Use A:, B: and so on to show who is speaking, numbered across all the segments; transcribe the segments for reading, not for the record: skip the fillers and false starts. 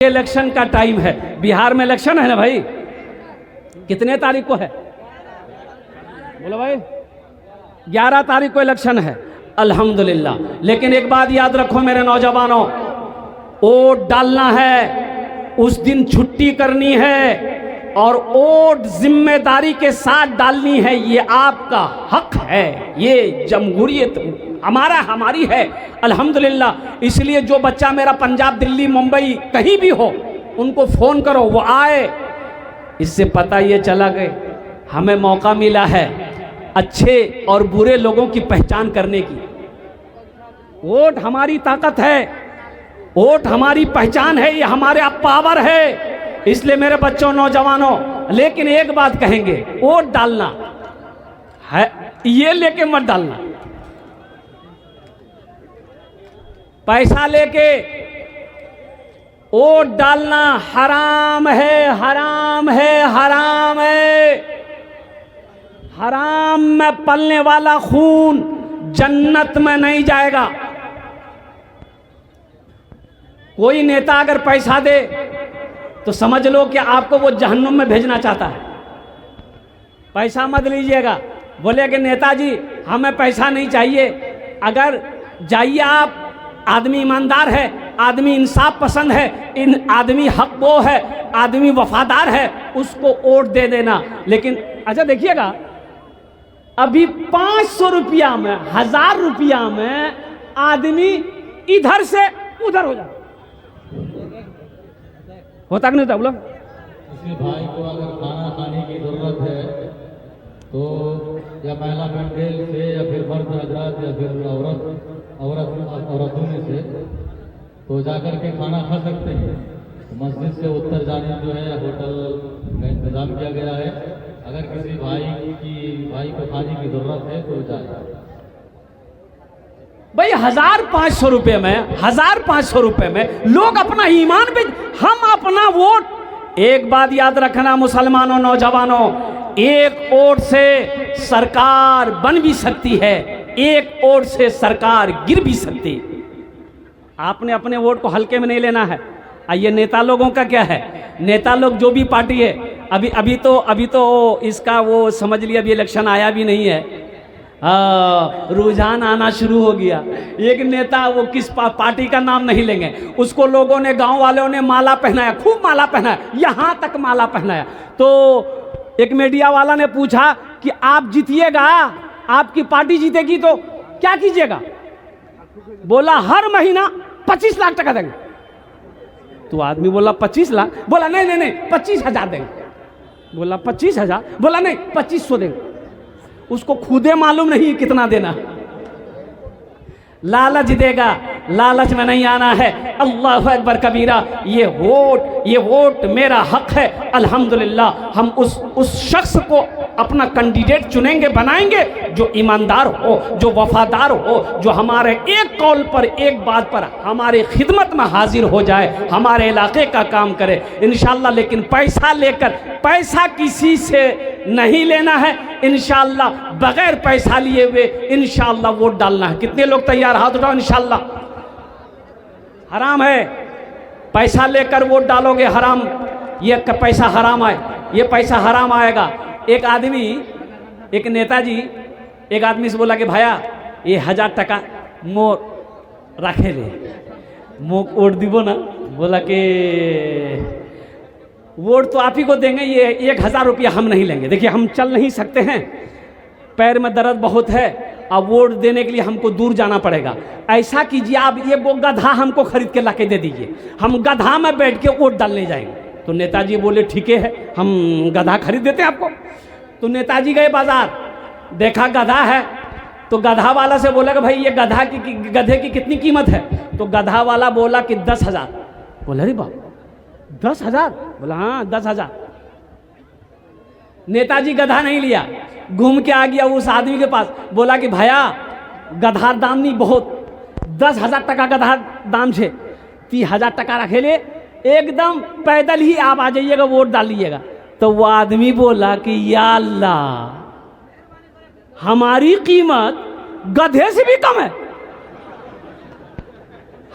A: Election का time है। बिहार में इलेक्शन है ना भाई, कितने तारीख को है? बोलो भाई, 11 तारीख को इलेक्शन है। अल्हम्दुलिल्लाह। लेकिन एक बात याद रखो मेरे नौजवानों, वोट डालना है, उस दिन छुट्टी करनी है और वोट जिम्मेदारी के साथ डालनी है। ये आपका हक है, ये जमहूरियत हमारी है। अल्हम्दुलिल्लाह। इसलिए जो बच्चा मेरा पंजाब, दिल्ली, मुंबई कहीं भी हो, उनको फोन करो, वो आए। इससे पता ये चला कि हमें मौका मिला है अच्छे और बुरे लोगों की पहचान करने की। वोट हमारी ताकत है, वोट हमारी पहचान है, ये हमारे पावर है। इसलिए मेरे बच्चों, नौजवानों, लेकिन एक बात कहेंगे, वोट डालना है, ये लेके मत डालना। पैसा लेके वोट डालना हराम है, हराम है, हराम है। हराम में पलने वाला खून जन्नत में नहीं जाएगा। कोई नेता अगर पैसा दे तो समझ लो कि आपको वो जहन्नुम में भेजना चाहता है। पैसा मत लीजिएगा। बोले कि नेताजी हमें पैसा नहीं चाहिए। अगर जाइए आप, आदमी ईमानदार है, आदमी इंसाफ पसंद है, इन आदमी हक वो है, आदमी वफादार है, उसको वोट दे देना। लेकिन अच्छा देखिएगा, अभी 500 रुपया में, 1000 रुपया में आदमी इधर से उधर हो जाता। होता कि नहीं होता? बोलो।
B: किसी भाई को अगर खाना खाने की जरूरत है तो या महिला मंडल से या फिर मर्द हजरात या फिर औरतों में से तो जाकर के खाना खा सकते हैं। तो मस्जिद से उत्तर जाने जो है होटल का इंतजाम किया गया है। अगर किसी भाई को खाने की जरूरत है तो जाए।
A: भाई 1500 रुपये में, 1500 रुपये में लोग अपना ईमान बेच, हम अपना वोट। एक बात याद रखना मुसलमानों, नौजवानों, एक वोट से सरकार बन भी सकती है, एक वोट से सरकार गिर भी सकती है। आपने अपने वोट को हल्के में नहीं लेना है। ये नेता लोगों का क्या है? नेता लोग जो भी पार्टी है, अभी तो इसका वो समझ लिया, अभी इलेक्शन आया भी नहीं है, रुझान आना शुरू हो गया। एक नेता, वो किस पार्टी का नाम नहीं लेंगे, उसको लोगों ने, गांव वालों ने माला पहनाया, खूब माला पहनाया, यहां तक माला पहनाया। तो एक मीडिया वाला ने पूछा कि आप जीतिएगा, आपकी पार्टी जीतेगी तो क्या कीजिएगा? बोला हर महीना 25 लाख टका देंगे। तो आदमी बोला 25 लाख? बोला नहीं नहीं नहीं, 25,000 देंगे। बोला 25,000? बोला नहीं, 2500 देंगे। उसको खुदे मालूम नहीं कितना देना। लालच देगा, लालच में नहीं आना है। अल्लाह अकबर कबीरा। ये वोट मेरा हक है। अल्हम्दुलिल्लाह। हम उस शख्स को अपना कैंडिडेट चुनेंगे, बनाएंगे, जो ईमानदार हो, जो वफादार हो, जो हमारे एक कौल पर, एक बात पर हमारे खिदमत में हाजिर हो जाए, हमारे इलाके का काम करे इंशाअल्लाह। लेकिन पैसा लेकर, पैसा किसी से नहीं लेना है इंशाअल्लाह। बगैर पैसा लिए हुए इंशाअल्लाह वोट डालना है। कितने लोग तैयार? हाथ उठाओ। इंशाअल्लाह। हराम है, पैसा लेकर वोट डालोगे हराम। ये पैसा हराम आए, ये पैसा हराम आएगा। एक आदमी, एक नेताजी एक आदमी से बोला कि भैया ये 1000 टका मोर रखे ले, मोक वोट दीबो ना। बोला कि वोट तो आप ही को देंगे, ये 1000 रुपया हम नहीं लेंगे। देखिए हम चल नहीं सकते हैं, पैर में दर्द बहुत है, अब वोट देने के लिए हमको दूर जाना पड़ेगा। ऐसा कीजिए आप, ये वो गधा हमको खरीद के लाके दे दीजिए, हम गधा में बैठ के वोट डालने जाएंगे। तो नेताजी बोले ठीक है, हम गधा खरीद देते हैं आपको। तो नेताजी गए बाजार, देखा गधा है, तो गधा वाला से बोला कि भाई ये गधे की कितनी कीमत है? तो गधा वाला बोला कि 10,000। बोला अरे बाप, 10,000? बोला हाँ 10,000। नेताजी गधा नहीं लिया, घूम के आ गया उस आदमी के पास, बोला कि भैया गधा दाम नहीं बहुत, 10,000 टका गधा दाम छे, 30,000 टका रखे ले, एकदम पैदल ही आप आ जाइएगा, वोट डाल लीजिएगा। तो वो आदमी बोला कि या अल्लाह, हमारी कीमत गधे से भी कम है,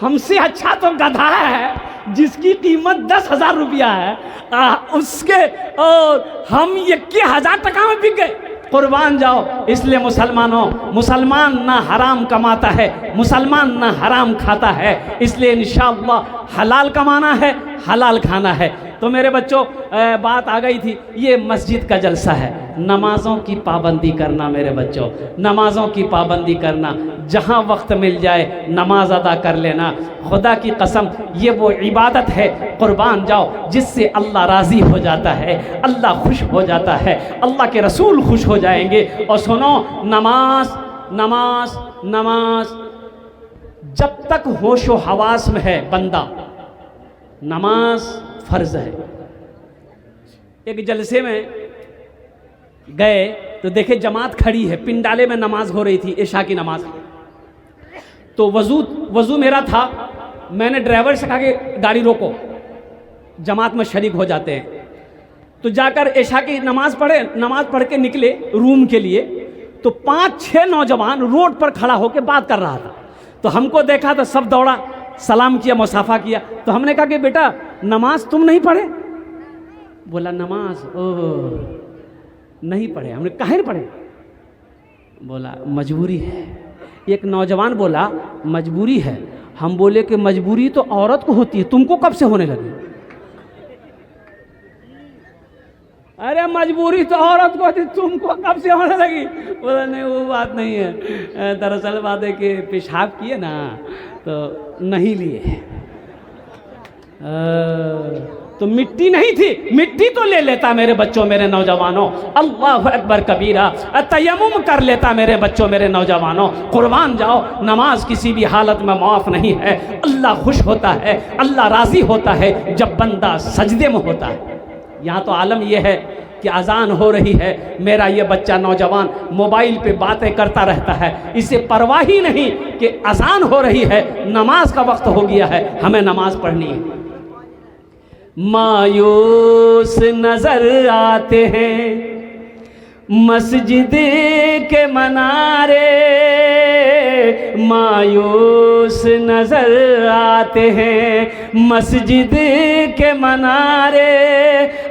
A: हमसे अच्छा तो गधा है, जिसकी कीमत 10,000 रुपया है, उसके और हम 21,000 टका में बिक गए। कुर्बान जाओ। इसलिए मुसलमानों, मुसलमान ना हराम कमाता है, मुसलमान ना हराम खाता है। इसलिए इंशाअल्लाह हलाल कमाना है, हलाल खाना है। तो मेरे बच्चों, बात आ गई थी, ये मस्जिद का जलसा है। नमाज़ों की पाबंदी करना मेरे बच्चों, नमाज़ों की पाबंदी करना। जहाँ वक्त मिल जाए नमाज अदा कर लेना। खुदा की कसम, ये वो इबादत है, कुर्बान जाओ, जिससे अल्लाह राज़ी हो जाता है, अल्लाह खुश हो जाता है, अल्लाह के रसूल खुश हो जाएंगे। और सुनो, नमाज नमाज नमाज जब तक होशो हवास में है बंदा, नमाज फ़र्ज़ है। एक जलसे में गए तो देखे जमात खड़ी है, पिंडाले में नमाज हो रही थी, इशा की नमाज। तो वज़ू मेरा था, मैंने ड्राइवर से कहा कि गाड़ी रोको, जमात में शरीक हो जाते हैं। तो जाकर इशा की नमाज पढ़ के निकले रूम के लिए। तो 5-6 नौजवान रोड पर खड़ा होकर बात कर रहा था। तो हमको देखा तो सब दौड़ा, सलाम किया, मुसाफा किया। तो हमने कहा कि बेटा नमाज तुम नहीं पढ़े? बोला नमाज नहीं पढ़े। हमने काहे नहीं पढ़े? बोला मजबूरी है। एक नौजवान बोला मजबूरी है। हम बोले कि मजबूरी तो औरत को होती है, तुमको कब से होने लगी? अरे मजबूरी तो औरत को होती, तुमको कब से होने लगी? बोला नहीं वो बात नहीं है, दरअसल बात है कि पेशाब किए ना तो नहीं लिए। तो मिट्टी नहीं थी, मिट्टी तो ले लेता मेरे बच्चों, मेरे नौजवानों। अल्लाह अकबर कबीरा, तयम्मुम कर लेता मेरे बच्चों, मेरे नौजवानों। कुर्बान जाओ, नमाज किसी भी हालत में माफ़ नहीं है। अल्लाह खुश होता है, अल्लाह राज़ी होता है जब बंदा सजदे में होता है। यहाँ तो आलम यह है कि अजान हो रही है, मेरा ये बच्चा नौजवान मोबाइल पे बातें करता रहता है, इसे परवाह ही नहीं कि अजान हो रही है, नमाज का वक्त हो गया है, हमें नमाज पढ़नी है। मायूस नजर आते हैं मस्जिद के मनारे, मायूस नजर आते हैं मस्जिद के मनारे,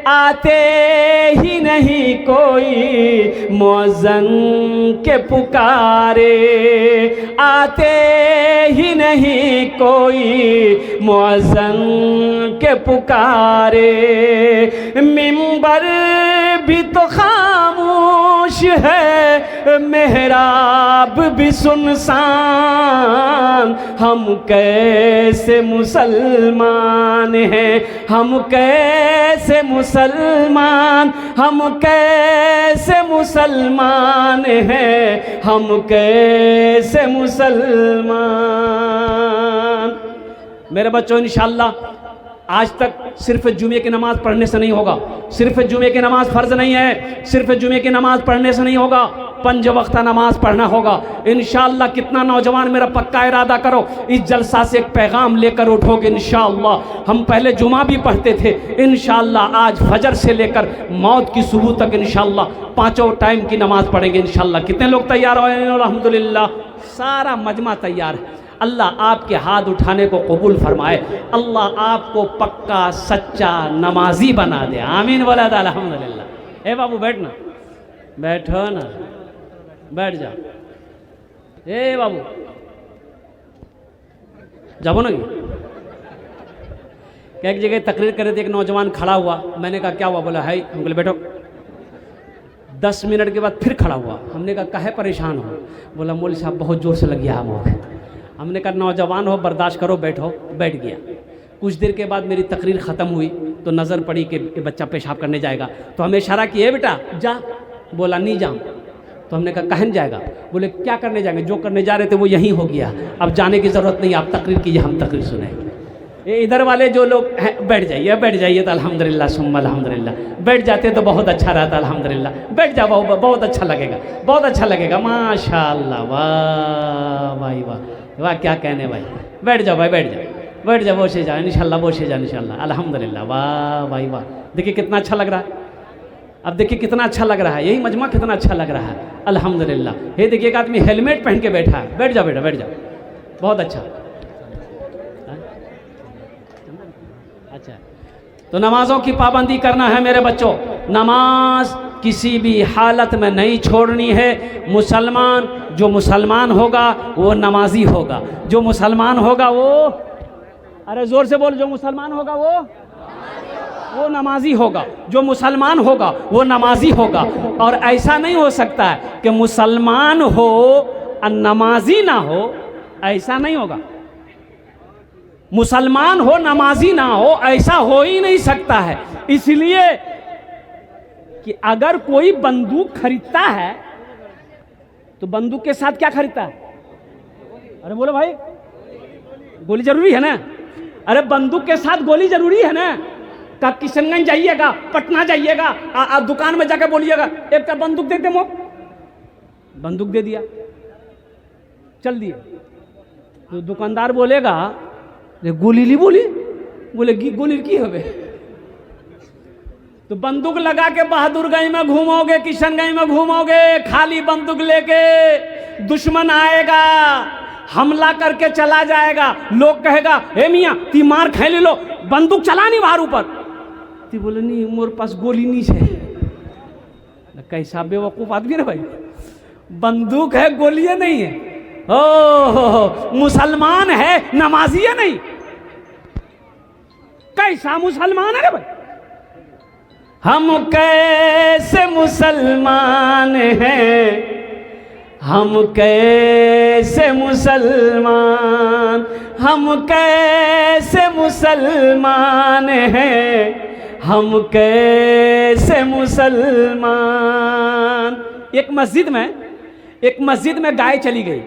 A: आते ही नहीं कोई मुअज्जिन के पुकारे, आते ही नहीं कोई मुअज्जिन के पुकारे। मिंबर भी तो खामोश है, मेहराब भी सुनसान, हम कैसे मुसलमान हैं, हम कैसे मुसलमान, हम कैसे मुसलमान हैं, हम कैसे मुसलमान। मेरे बच्चों, इंशाअल्लाह आज तक सिर्फ जुमे की नमाज पढ़ने से नहीं होगा, सिर्फ जुमे की नमाज फ़र्ज़ नहीं है, सिर्फ जुमे की नमाज पढ़ने से नहीं होगा, 5 वक्त नमाज पढ़ना होगा इंशाअल्लाह। कितना नौजवान मेरा पक्का इरादा करो, इस जलसा से एक पैगाम लेकर उठोगे इंशाअल्लाह। हम पहले जुमा भी पढ़ते थे, इंशाअल्लाह आज फजर से लेकर मौत की सुबह तक इंशाअल्लाह 5 टाइम की नमाज पढ़ेंगे इंशाअल्लाह। कितने लोग तैयार हो? अल्हम्दुलिल्लाह, सारा मजमा तैयार है। अल्लाह आपके हाथ उठाने को कबूल फरमाए, अल्लाह आपको पक्का सच्चा नमाजी बना दे, आमीन वाला अल्हम्दुलिल्लाह। ए बाबू बैठना, बैठो ना, बैठ जाओ। ए बाबू जाओ ना। एक जगह तकरीर करे थे, एक नौजवान खड़ा हुआ, मैंने कहा क्या हुआ? बोला है, हम बोले बैठो। 10 मिनट के बाद फिर खड़ा हुआ, हमने कहा काहे परेशान हो? बोला मौलवी साहब बहुत ज़ोर से लग गया आग। हमने कहा नौजवान हो, बर्दाश्त करो, बैठो। बैठ गया। कुछ देर के बाद मेरी तकरीर ख़त्म हुई तो नज़र पड़ी कि बच्चा पेशाब करने जाएगा, तो हमें इशारा किया बेटा जा। बोला नहीं जाऊँ। तो हमने कहा कहन जाएगा? बोले क्या करने जाएंगे, जो करने जा रहे थे वो यहीं हो गया, अब जाने की ज़रूरत नहीं, आप तकरीर कीजिए, हम तकरीर सुनेंगे। इधर वाले जो लोग हैं बैठ जाइए, बैठ जाइए तो अल्हम्दुलिल्लाह सुम्मा अल्हम्दुलिल्लाह, बैठ जाते तो बहुत अच्छा रहता। अल्हम्दुलिल्लाह बैठ जाओ, बहुत अच्छा लगेगा, बहुत अच्छा लगेगा। माशाअल्लाह, वाह भाई वाह वाह, क्या कहने भाई। बैठ जाओ भाई, बैठ जाओ, बैठ जाओ, बोशे जाओ इंशाल्लाह, बोशे जाओ इंशाल्लाह। अल्हम्दुलिल्लाह, वाह भाई वाह। देखिए कितना अच्छा लग रहा है, अब देखिए कितना अच्छा लग रहा है, यही मजमा कितना अच्छा लग रहा है। अल्हम्दुलिल्लाह। ये देखिए एक आदमी हेलमेट पहन के बैठा है। बैठ जाओ बेटा, बैठ जाओ, बहुत अच्छा। तो नमाजों की पाबंदी करना है मेरे बच्चों। नमाज किसी भी हालत में नहीं छोड़नी है। मुसलमान, जो मुसलमान होगा वो नमाजी होगा। जो मुसलमान होगा वो, अरे जोर से बोल, जो मुसलमान होगा वो नमाजी होगा। जो मुसलमान होगा वो नमाजी होगा। और ऐसा नहीं हो सकता है कि मुसलमान हो और नमाजी ना हो, ऐसा नहीं होगा। मुसलमान हो नमाजी ना हो, ऐसा हो ही नहीं सकता है। इसलिए कि अगर कोई बंदूक खरीदता है तो बंदूक के साथ क्या खरीदता है? अरे बोलो भाई, गोली जरूरी है ना? अरे बंदूक के साथ गोली जरूरी है ना? कब किशनगंज जाइएगा, पटना जाइएगा, दुकान में जाकर बोलिएगा एक का बंदूक दे दे, मो बंदूक दे दिया, चल दिए। तो दुकानदार बोलेगा गोली ली, बोली बोले गोली की हवे। तो बंदूक लगा के बहादुरगंज में घूमोगे, किशनगंज में घूमोगे, खाली बंदूक लेके, दुश्मन आएगा, हमला करके चला जाएगा। लोग कहेगा हे मियाँ ती मार खाई ले लो, बंदूक चला नहीं बाहर ऊपर। ती बोले नहीं मोर पास गोली नहीं है। कैसा बेवकूफ आदमी रे भाई, बंदूक है गोली नहीं है। ओ मुसलमान है नमाजी है नहीं, कैसा मुसलमान है रे भाई? हम कैसे मुसलमान हैं, हम कैसे मुसलमान, हम कैसे मुसलमान हैं, हम कैसे मुसलमान। एक मस्जिद में गाय चली गई।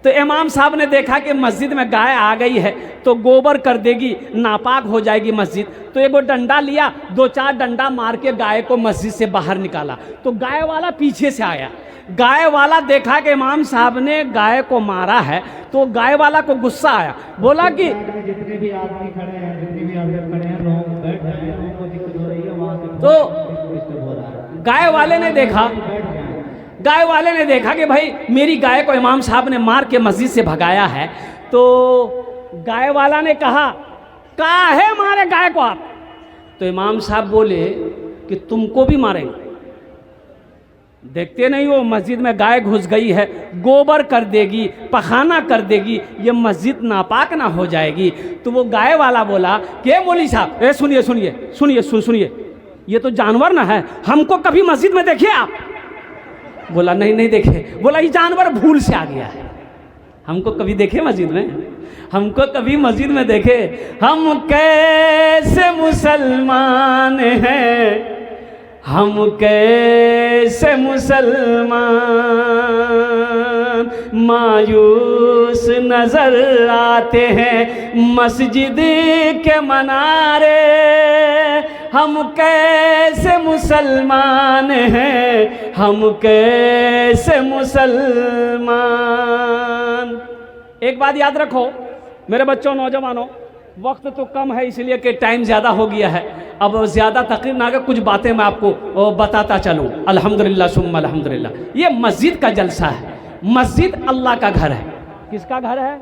A: तो इमाम साहब ने देखा कि मस्जिद में गाय आ गई है तो गोबर कर देगी, नापाक हो जाएगी मस्जिद। तो एक वो डंडा लिया, 2-4 डंडा मार के गाय को मस्जिद से बाहर निकाला। तो गाय वाला पीछे से आया। गाय वाला देखा कि इमाम साहब ने गाय को मारा है, तो गाय वाला को गुस्सा आया। बोला कि
B: जितने भी आदमी खड़े हैं, जितने भी आदमी खड़े हैं, लोग बैठ जाएं, उनको दिक्कत हो रही है वहाँ से।
A: तो गाय वाले ने देखा कि भाई मेरी गाय को इमाम साहब ने मार के मस्जिद से भगाया है। तो गाय वाला ने कहा काहे मारे गाय को आप? तो इमाम साहब बोले कि तुमको भी मारेंगे। देखते नहीं हो मस्जिद में गाय घुस गई है, गोबर कर देगी, पखाना कर देगी, ये मस्जिद नापाक ना हो जाएगी। तो वो गाय वाला बोला कि मौलवी साहब सुनिए, ये तो जानवर ना है, हमको कभी मस्जिद में देखिए आप? बोला नहीं देखे। बोला ये जानवर भूल से आ गया है, हमको कभी देखे मस्जिद में? हमको कभी मस्जिद में देखे? हम कैसे मुसलमान हैं, हम कैसे मुसलमान, मायूस नजर आते हैं मस्जिद के मनारे। हम कैसे मुसलमान हैं, हम कैसे मुसलमान। एक बात याद रखो मेरे बच्चों, नौजवानों, वक्त तो कम है इसलिए कि टाइम ज़्यादा हो गया है। अब ज़्यादा तकरीर ना कर, कुछ बातें मैं आपको बताता चलूँ। अल्हम्दुलिल्लाह सुम्मा अल्हम्दुलिल्लाह। ये मस्जिद का जलसा है। मस्जिद अल्लाह का घर है। किसका घर है?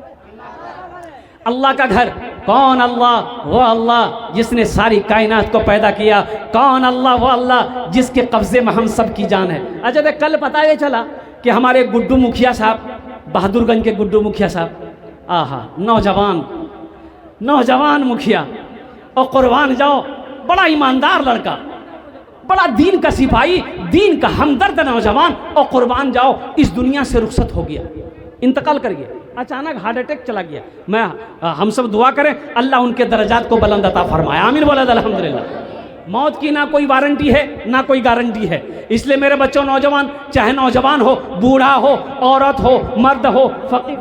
A: अल्लाह का घर। कौन अल्लाह? वो अल्लाह जिसने सारी कायनात को पैदा किया। कौन अल्लाह? वो अल्लाह जिसके कब्जे में हम सब की जान है। अच्छा देख, कल पता ये चला कि हमारे गुड्डू मुखिया साहब, बहादुरगंज के गुड्डू मुखिया साहब, आहा नौजवान मुखिया, और कुर्बान जाओ, बड़ा ईमानदार लड़का, बड़ा दीन का सिपाही, दीन का हमदर्द नौजवान, और कुर्बान जाओ इस दुनिया से रुखसत हो गया, इंतकाल कर गया। अचानक हार्ट अटैक चला गया। हम सब दुआ करें अल्लाह उनके दर्जात को बुलंद अता फरमाए। आमीन बोला अल्हम्दुलिल्लाह। मौत की ना कोई वारंटी है ना कोई गारंटी है। इसलिए मेरे बच्चों, नौजवान, चाहे नौजवान हो, बूढ़ा हो, औरत हो, मर्द हो, फकीर,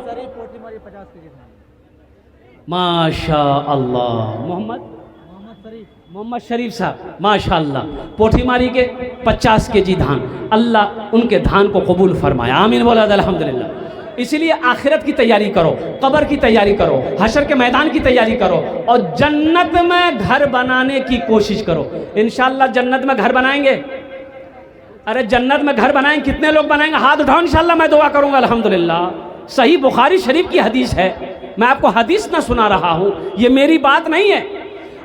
A: माशा अल्लाह, मोहम्मद शरीफ साहब माशाअल्लाह, पोठीमारी के 50 केजी धान, अल्लाह उनके धान को कबूल फरमाया। आमीन बोला अल्हम्दुलिल्लाह। इसलिए आखिरत की तैयारी करो, कब्र की तैयारी करो, हशर के मैदान की तैयारी करो, और जन्नत में घर बनाने की कोशिश करो। इंशाअल्लाह जन्नत में घर बनाएंगे। अरे जन्नत में घर बनाएंगे, कितने लोग बनाएंगे? हाथ उठाओ, इंशाअल्लाह मैं दुआ करूंगा। अल्हम्दुलिल्लाह। सही बुखारी शरीफ की हदीस है, मैं आपको हदीस ना सुना रहा हूँ, ये मेरी बात नहीं है।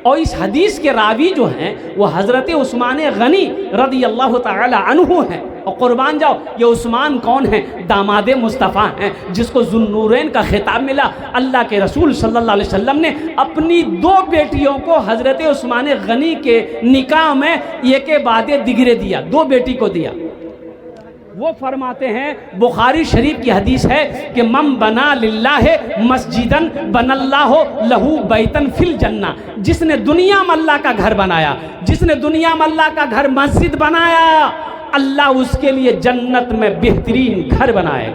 A: और इस हदीस के रावी जो हैं वो हज़रत उस्मान गनी रदी अल्लाह ताला अन्हु हैं। और कुर्बान जाओ, ये उस्मान कौन है? दामाद मुस्तफ़ा हैं, जिसको ज़ुन्नूरैन का खिताब मिला। अल्लाह के रसूल सल्लल्लाहु अलैहि वसल्लम ने अपनी 2 बेटियों को हज़रत उस्मान गनी के निकाह में एक के बाद दिगरे दिया, 2 बेटी को दिया। वो फरमाते हैं, बुखारी शरीफ की हदीस है कि मम बना लिल्लाह मस्जिदन बनल्लाहु लहू बैतन फिल जन्ना। जिसने दुनिया में अल्लाह का घर बनाया, जिसने दुनिया में अल्लाह का घर मस्जिद बनाया, अल्लाह उसके लिए जन्नत में बेहतरीन घर बनाएगा।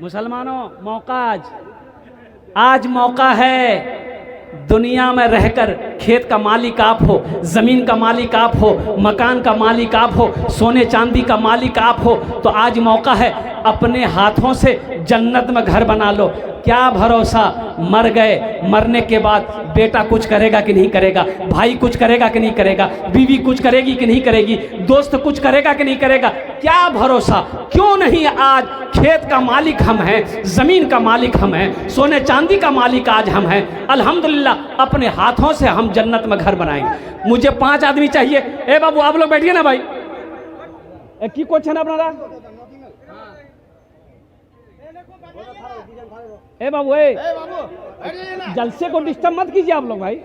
A: मुसलमानों, मौका आज मौका है। दुनिया में रहकर खेत का मालिक आप हो, ज़मीन का मालिक आप हो, मकान का मालिक आप हो, सोने चांदी का मालिक आप हो, तो आज मौका है अपने हाथों से जन्नत में घर बना लो। क्या भरोसा, मर गए, मरने के बाद बेटा कुछ करेगा कि नहीं करेगा, भाई कुछ करेगा कि नहीं करेगा, बीवी कुछ करेगी कि नहीं करेगी, दोस्त कुछ करेगा कि नहीं करेगा, क्या भरोसा। क्यों नहीं आज खेत का मालिक हम हैं, ज़मीन का मालिक हम हैं, सोने चांदी का मालिक आज हम हैं। अल्हम्दुलिल्लाह अपने हाथों से हम जन्नत में घर बनाएंगे। मुझे 5 आदमी चाहिए। ए बाबू आप लोग बैठिए ना भाई। की क्वेश्चन अपना ए बाबू, जलसे को डिस्टर्ब मत कीजिए आप लोग भाई।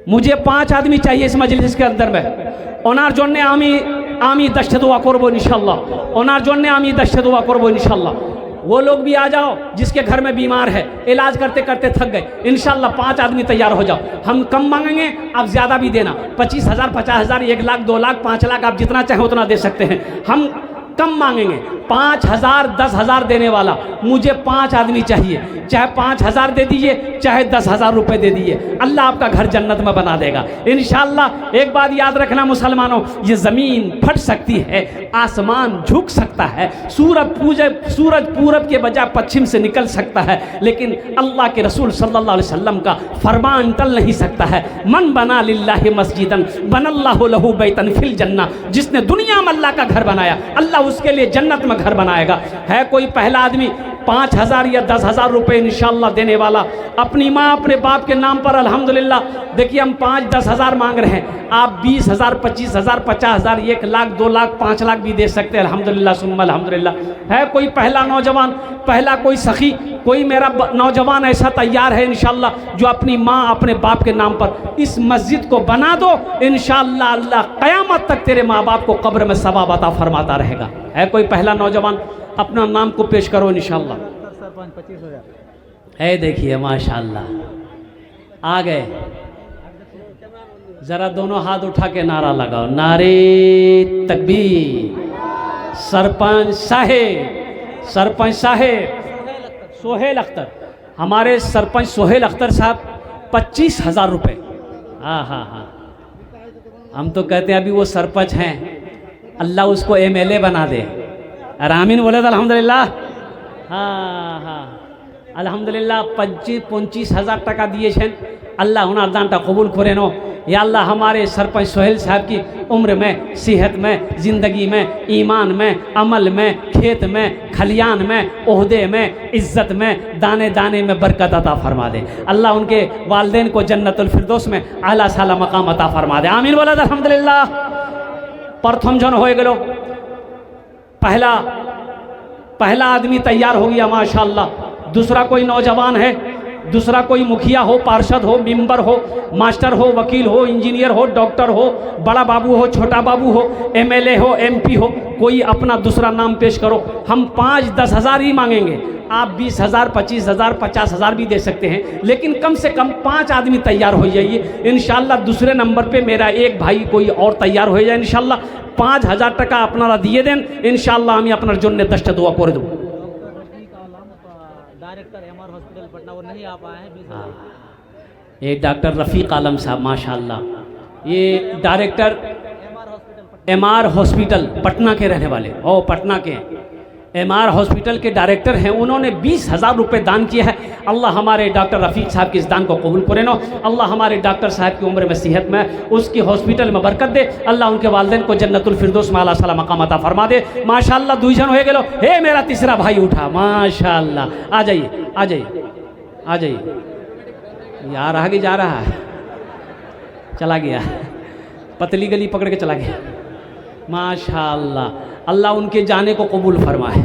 A: मुझे 5 आदमी चाहिए इस मजलिस के अंदर में। ओनार जोड़ने आमी दश्त दुआ करबो इंशाल्लाह। ओनार जोड़ने आमी दश्त दुआ करबो इंशाल्लाह। वो लोग भी आ जाओ जिसके घर में बीमार है, इलाज करते करते थक गए। इंशाल्लाह 5 आदमी तैयार हो जाओ। हम कम मांगेंगे, आप ज़्यादा भी देना। 25,000, 50,000, 1 लाख, 2 लाख, 5 लाख, आप जितना चाहें उतना दे सकते हैं। हम कम मांगेंगे। 5,000, 10,000 देने वाला, मुझे 5 आदमी चाहिए। चाहे 5,000 दे दीजिए, चाहे 10,000 रुपये दे दीजिए। अल्लाह आपका घर जन्नत में बना देगा इंशाअल्लाह। एक बात याद रखना मुसलमानों, ये ज़मीन फट सकती है, आसमान झुक सकता है, सूरज पूरब के बजाय पश्चिम से निकल सकता है, लेकिन अल्लाह के रसूल सल्लल्लाहु अलैहि वसल्लम का फरमान टल नहीं सकता है। मन बना लिल्लाहि मस्जिदन बनल्लाहु लहू बैतन फिल जन्ना। जिसने दुनिया में अल्लाह का घर बनाया, अल्लाह उसके लिए जन्नत में घर बनाएगा। है कोई पहला आदमी 5,000 या 10,000 रुपये इंशाअल्लाह देने वाला अपनी माँ अपने बाप के नाम पर? अल्हम्दुलिल्लाह। देखिए हम 5-10 हज़ार मांग रहे हैं, आप 20,000, 25,000, 50,000, 1 लाख, 2 लाख, 5 लाख भी दे सकते हैं। अल्हम्दुलिल्लाह सुम्मा अल्हम्दुलिल्लाह। है कोई पहला नौजवान, पहला कोई सखी, कोई मेरा नौजवान ऐसा तैयार है इंशाअल्लाह जो अपनी माँ अपने बाप के नाम पर इस मस्जिद को बना दो। इंशाअल्लाह अल्लाह क़यामत तक तेरे माँ बाप को कब्र में सवाब अता फरमाता रहेगा। है कोई पहला नौजवान, अपना नाम को पेश करो इंशाअल्लाह।
B: सरपंच 25,000
A: है। देखिए माशाअल्लाह आ गए। जरा दोनों हाथ उठा के नारा लगाओ, नारे तकबीर। सरपंच साहेब सोहेल अख्तर, हमारे सरपंच सोहेल अख्तर साहब 25,000 रुपये। हाँ हाँ हाँ, हम तो कहते हैं अभी वो सरपंच हैं, अल्लाह उसको MLA बना दे। आमीन बोले तो अल्हम्दुलिल्लाह। हाँ हाँ अल्हम्दुलिल्लाह। 25,000 টাকা দিয়েছেন, अल्लाह उनार दानटा कबूल करे नो। या अल्लाह हमारे सरपंच सोहेल साहब की उम्र में, सेहत में, ज़िंदगी में, ईमान में, अमल में, खेत में, खलियान में, ओहदे में, इज़्ज़त में, दाने दाने में बरकत अता फरमा दे। अल्लाह उनके वालिदैन को जन्नतुल फिरदौस में आला साला मकाम अता फरमा दे। आमीन बोला अल्हम्दुलिल्लाह। प्रथम जन हो गलो, पहला आदमी तैयार हो गया माशाअल्लाह। दूसरा कोई नौजवान है, दूसरा कोई मुखिया हो, पार्षद हो, मेंबर हो, मास्टर हो, वकील हो, इंजीनियर हो, डॉक्टर हो, बड़ा बाबू हो, छोटा बाबू हो, MLA हो, MP हो, कोई अपना दूसरा नाम पेश करो। हम 5-10 हज़ार ही मांगेंगे। आप 20,000, 25,000, 50,000 भी दे सकते हैं, लेकिन कम से कम 5 आदमी तैयार हो जाइए इंशाअल्लाह। दूसरे नंबर पे मेरा एक भाई कोई और तैयार हो जाए इंशाअल्लाह। 5,000 টাকা আপনারা দিয়ে দেন इंशाअल्लाह। আমি আপনার জন্য 10টা দোয়া করে দেব।
B: डायरेक्टर MR हॉस्पिटल पटना वो नहीं आ पाए हैं।
A: ये डॉक्टर रफ़ीक आलम साहब माशाअल्लाह, ये डायरेक्टर MR हॉस्पिटल पटना के रहने वाले, और पटना के MR हॉस्पिटल के डायरेक्टर हैं। उन्होंने 20,000 रुपये दान किया है। अल्लाह हमारे डॉक्टर रफ़ीक साहब के इस दान को कबूल करे नो। अल्लाह हमारे डॉक्टर साहब की उम्र में, सेहत में, उसकी हॉस्पिटल में बरकत दे। अल्लाह उनके वालिदैन को जन्नतुल फिरदौस में आला साला मकाम अता फरमा दे। माशाअल्लाह 2 जन हो गए। हे मेरा तीसरा भाई उठा माशाअल्लाह। आ जाइए आ जाइए आ जाइए। यार आगे जा रहा है, चला गया, पतली गली पकड़ के चला गया। माशाअल्लाह, अल्लाह उनके जाने को कबूल फरमाए।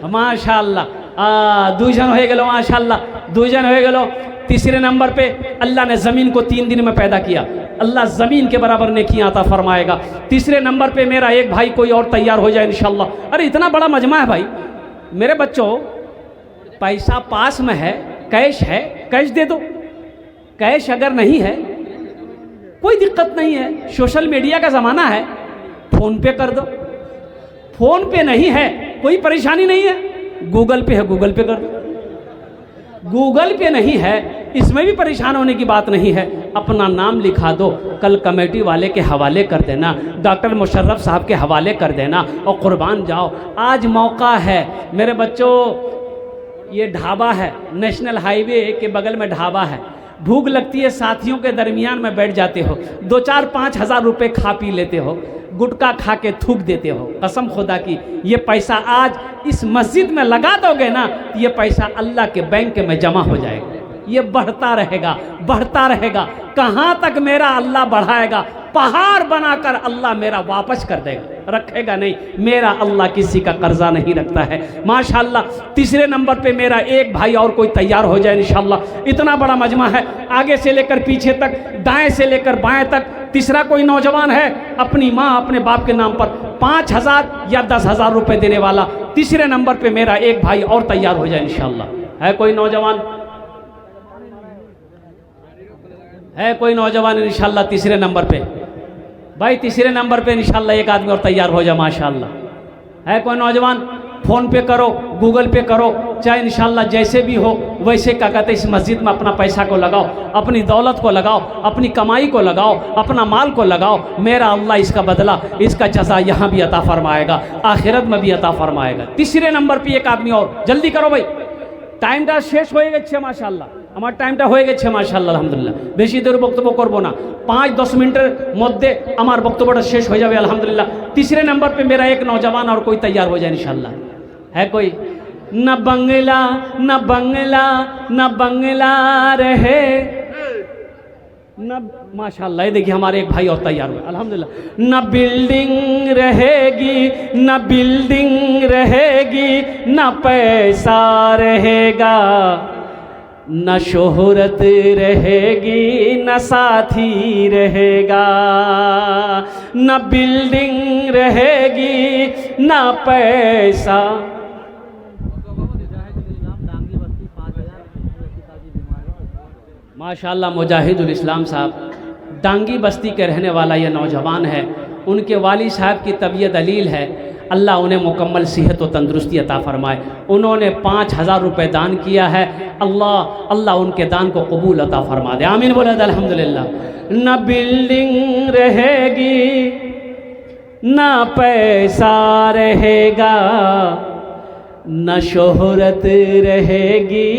A: माशाअल्लाह, दूजन हो गलो, माशाअल्लाह दूजन हो गलो। तीसरे नंबर पे अल्लाह ने ज़मीन को 3 दिन में पैदा किया, अल्लाह ज़मीन के बराबर नेकियां अता फरमाएगा। तीसरे नंबर पे मेरा एक भाई कोई और तैयार हो जाए इंशाअल्लाह। अरे इतना बड़ा मजमा है भाई मेरे बच्चों, पैसा पास में है, कैश है, कैश दे दो। कैश अगर नहीं है कोई दिक्कत नहीं है, सोशल मीडिया का ज़माना है, फ़ोन पे कर दो। फ़ोन पे नहीं है कोई परेशानी नहीं है, गूगल पे है, गूगल पे कर दो। गूगल पे नहीं है, इसमें भी परेशान होने की बात नहीं है, अपना नाम लिखा दो, कल कमेटी वाले के हवाले कर देना, डॉक्टर मुशर्रफ साहब के हवाले कर देना और कुर्बान जाओ। आज मौका है मेरे बच्चों, ये ढाबा है, नेशनल हाईवे के बगल में ढाबा है। भूख लगती है, साथियों के दरमियान में बैठ जाते हो, 2-4-5 हज़ार रुपये खा पी लेते हो, गुटखा खा के थूक देते हो। कसम खुदा की ये पैसा आज इस मस्जिद में लगा दोगे ना, ये पैसा अल्लाह के बैंक में जमा हो जाएगा, ये बढ़ता रहेगा, बढ़ता रहेगा। कहाँ तक मेरा अल्लाह बढ़ाएगा, पहाड़ बनाकर अल्लाह मेरा वापस कर देगा, रखेगा नहीं। मेरा अल्लाह किसी का कर्जा नहीं रखता है। माशाअल्लाह, तीसरे नंबर पे मेरा एक भाई और कोई तैयार हो जाए इंशाअल्लाह। इतना बड़ा मजमा है, आगे से लेकर पीछे तक, दाएं से लेकर बाएं तक। तीसरा कोई नौजवान है अपनी माँ अपने बाप के नाम पर 5,000 या 10,000 रुपये देने वाला, तीसरे नंबर पे मेरा एक भाई और तैयार हो जाए इंशाअल्लाह। है कोई नौजवान, है कोई नौजवान इंशाअल्लाह तीसरे नंबर पे? भाई तीसरे नंबर पे इंशाअल्लाह एक आदमी और तैयार हो जाए माशाअल्लाह। है कोई नौजवान? फ़ोन पे करो, गूगल पे करो, चाहे इंशाअल्लाह जैसे भी हो वैसे क्या कहते हैं, इस मस्जिद में अपना पैसा को लगाओ, अपनी दौलत को लगाओ, अपनी कमाई को लगाओ, अपना माल को लगाओ। मेरा अल्लाह इसका बदला, इसका जज़ा यहाँ भी अता फरमाएगा, आखिरत में भी अता फरमाएगा। तीसरे नंबर पर एक आदमी और, जल्दी करो भाई, टाइमটা শেষ হয়ে গেছে মাশাআল্লাহ। আমার টাইমটা হয়ে গেছে মাশাআল্লাহ, আলহামদুলিল্লাহ। বেশি দেরি বক্তব্য করব না, 5-10 মিনিটের মধ্যে আমার বক্তব্যটা শেষ হয়ে যাবে আলহামদুলিল্লাহ। तीसरे नंबर पे मेरा एक नौजवान और कोई तैयार हो जाए इंशाअल्लाह। है कोई? न बंगला न बंगला न बंगला रहे न, माशाअल्लाह। ये देखिए हमारे एक भाई और तैयार हुए अल्हम्दुलिल्लाह। न बिल्डिंग रहेगी न बिल्डिंग रहेगी, न पैसा रहेगा, न शोहरत रहेगी, न साथी रहेगा। न बिल्डिंग रहेगी न पैसा। माशाअल्लाह मुजाहिदुल इस्लाम साहब डांगी बस्ती के रहने वाला ये नौजवान है। उनके वाली साहब की तबीयत अलील है, अल्लाह उन्हें मुकम्मल सेहत व तंदुरुस्ती अता फरमाए। उन्होंने 5,000 रुपये दान किया है, अल्लाह उनके दान को कबूल अता फरमा दे, आमीन बोले अल्हम्दुलिल्लाह। न बिल्डिंग रहेगी न पैसा रहेगा, न शोहरत रहेगी,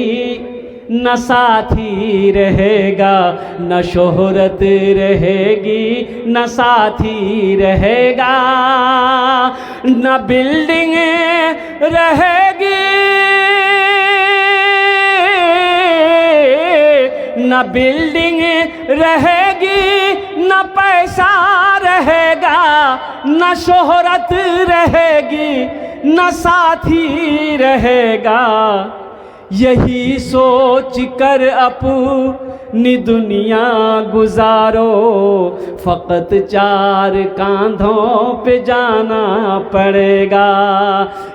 A: न साथी रहेगा, न शोहरत रहेगी, न साथी रहेगा। न बिल्डिंग रहेगी न बिल्डिंग रहेगी, न पैसा रहेगा, न शोहरत रहेगी, न साथी रहेगा। यही सोच कर अपनी दुनिया गुजारो, फ़कत 4 कांधों पे जाना पड़ेगा।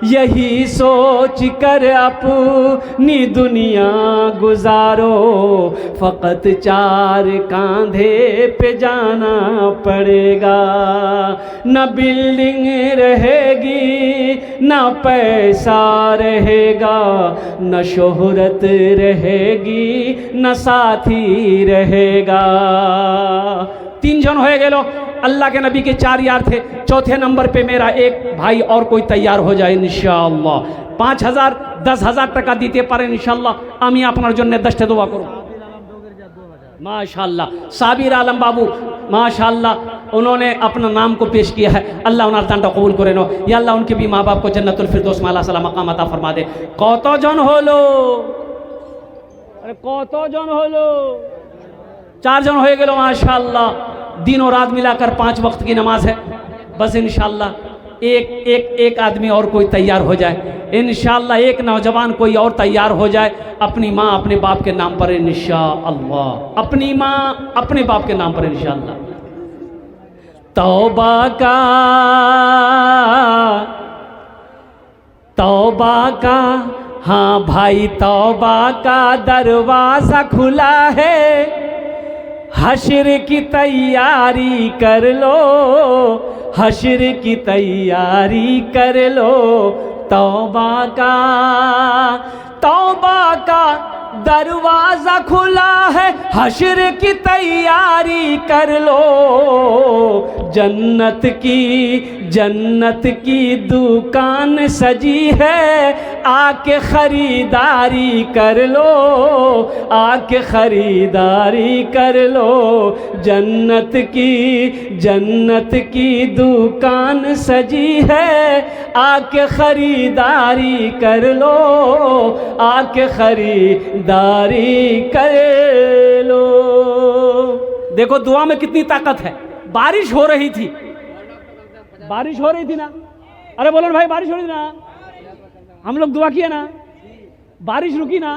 A: यही सोच कर अपनी दुनिया गुजारो, फ़कत 4 कांधे पे जाना पड़ेगा। न बिल्डिंग रहेगी न पैसा रहेगा, न शोहरत रहेगी, न साथी रहेगा। 3 जन हो गए, अल्लाह के नबी के 4 यार थे। चौथे नंबर पे मेरा एक भाई और कोई तैयार हो जाए इंशाअल्लाह। 5,000 10,000 টাকা দিতে পারেন ইনশাআল্লাহ, আমি আপনার জন্য 10টা দোয়া করব माशाअल्लाह। साबिर आलम बाबू माशाअल्लाह, उन्होंने अपना नाम को पेश किया है, अल्लाह उनार दानটা कबूल করে নো। या अल्लाह उनके भी माँ बाप को जन्नतुल फिरदौस में अल्लाह सलाम मकाम अता फरमा दे। কতজন হলো? अरे कत जन हलो 4 जन हो गए माशाल्लाह। दिन और रात मिलाकर 5 वक्त की नमाज है। बस इंशाल्लाह एक आदमी और कोई तैयार हो जाए, इंशाल्लाह एक नौजवान कोई और तैयार हो जाए अपनी माँ अपने बाप के नाम पर इंशाअल्लाह, अपनी माँ अपने बाप के नाम पर इंशाअल्लाह। तौबा का हाँ भाई तौबा का दरवाज़ा खुला है, हश्र की तैयारी कर लो, हश्र की तैयारी कर लो। तौबा का दरवाज़ा खुला है, हश्र की तैयारी कर लो। जन्नत की दुकान सजी है, आके खरीदारी कर लो, आके खरीदारी कर लो। जन्नत की दुकान सजी है, आके खरीदारी कर लो, आके खरीदारी कर लो। देखो दुआ में कितनी ताकत है। बारिश हो रही थी ना, अरे बोलो ना भाई, बारिश हो रही थी ना, हम लोग दुआ किए ना, बारिश रुकी ना।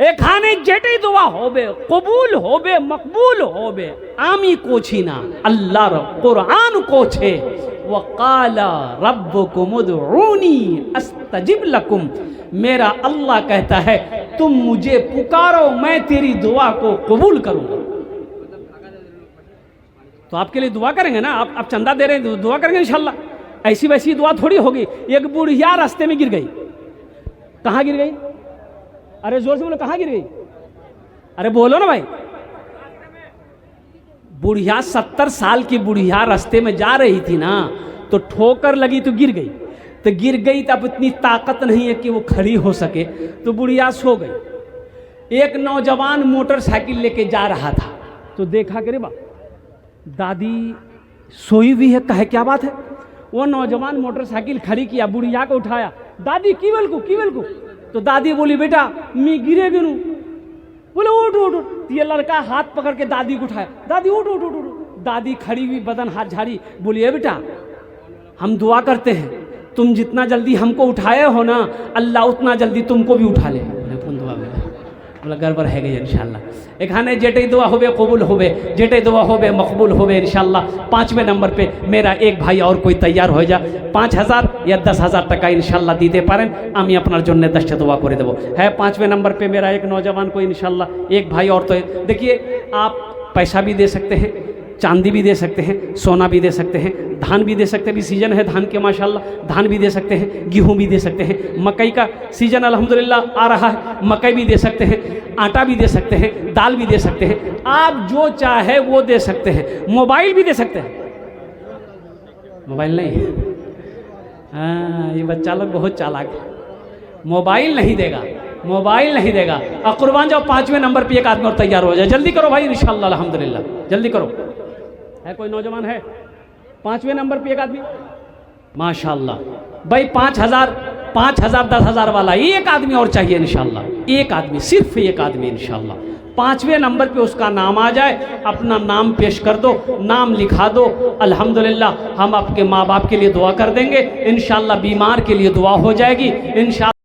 A: एखाने जेटे दुआ होबे, कबूल होबे, मकबूल होबे, आमी कोछी ना अल्लाह कुरान कोछे, वक़ाला रब्बुकुम उदऊनी अस्तजिब लकुम। मेरा अल्लाह कहता है तुम मुझे पुकारो, मैं तेरी दुआ को कबूल करूंगा। तो आपके लिए दुआ करेंगे ना, आप चंदा दे रहे हैं, दुआ करेंगे इंशाल्लाह। ऐसी वैसी दुआ थोड़ी होगी। एक बुढ़िया रास्ते में गिर गई। कहाँ गिर गई? अरे जोर से बोलो, कहाँ गिर गई? अरे बोलो ना भाई। बुढ़िया 70 साल की बुढ़िया रास्ते में जा रही थी ना, तो ठोकर लगी तो गिर गई। तो गिर गई तो अब इतनी ताकत नहीं है कि वो खड़ी हो सके, तो बुढ़िया सो गई। एक नौजवान मोटरसाइकिल लेके जा रहा था, तो देखा कि रे बा दादी सोई हुई है, कहे क्या बात है। वो नौजवान मोटरसाइकिल खड़ी किया, बुढ़िया को उठाया, दादी की बेल को। तो दादी बोली बेटा मैं गिरे गिरू। बोले उठ। ये लड़का हाथ पकड़ के दादी को उठाया, दादी उठ। दादी खड़ी हुई, बदन हाथ झाड़ी, बोली बेटा हम दुआ करते हैं, तुम जितना जल्दी हमको उठाए हो ना, अल्लाह उतना जल्दी तुमको भी उठा ले। दुआ में बोला गड़बड़ है गई इंशाल्लाह। एखाने जेटे दुआ होबे कबूल होबे, जेटे दुआ होबे मकबूल होबे इंशाल्लाह। 5वें नंबर पे मेरा एक भाई और कोई तैयार हो जा, 5000 या 10,000 টাকা इंशाल्लाह दीते पारें, आमी अपनार जन्य 10টা दुआ करे देबो। है 5वें नंबर पे मेरा एक नौजवान को इंशाल्लाह एक भाई और। तो देखिए आप पैसा भी दे सकते हैं, चांदी भी दे सकते हैं, सोना भी दे सकते हैं, धान भी दे सकते हैं। अभी सीजन है धान के माशाल्लाह, धान भी दे सकते हैं, गेहूं भी दे सकते हैं, मकई का सीजन अल्हम्दुलिल्लाह आ रहा है, मकई भी दे सकते हैं, आटा भी दे सकते हैं, दाल भी दे सकते हैं। आप जो चाहे वो दे सकते हैं। मोबाइल भी दे सकते हैं। मोबाइल नहीं, हाँ ये बच्चा लोग बहुत चालाक है, मोबाइल नहीं देगा, मोबाइल नहीं देगा। और कुर्बान जाओ 5वें नंबर पे एक आदमी और तैयार हो जाए, जल्दी करो भाई इंशाल्लाह अल्हम्दुलिल्लाह, जल्दी करो। है कोई नौजवान है 5वें नंबर पे एक आदमी? माशाल्लाह भाई 5,000 10,000 वाला एक आदमी और चाहिए इंशाल्लाह, एक आदमी, सिर्फ एक आदमी इंशाल्लाह। 5वें नंबर पे उसका नाम आ जाए, अपना नाम पेश कर दो, नाम लिखा दो, अल्हम्दुलिल्लाह हम आपके माँ बाप के लिए दुआ कर देंगे इंशाल्लाह, बीमार के लिए दुआ हो जाएगी इंशाल्लाह।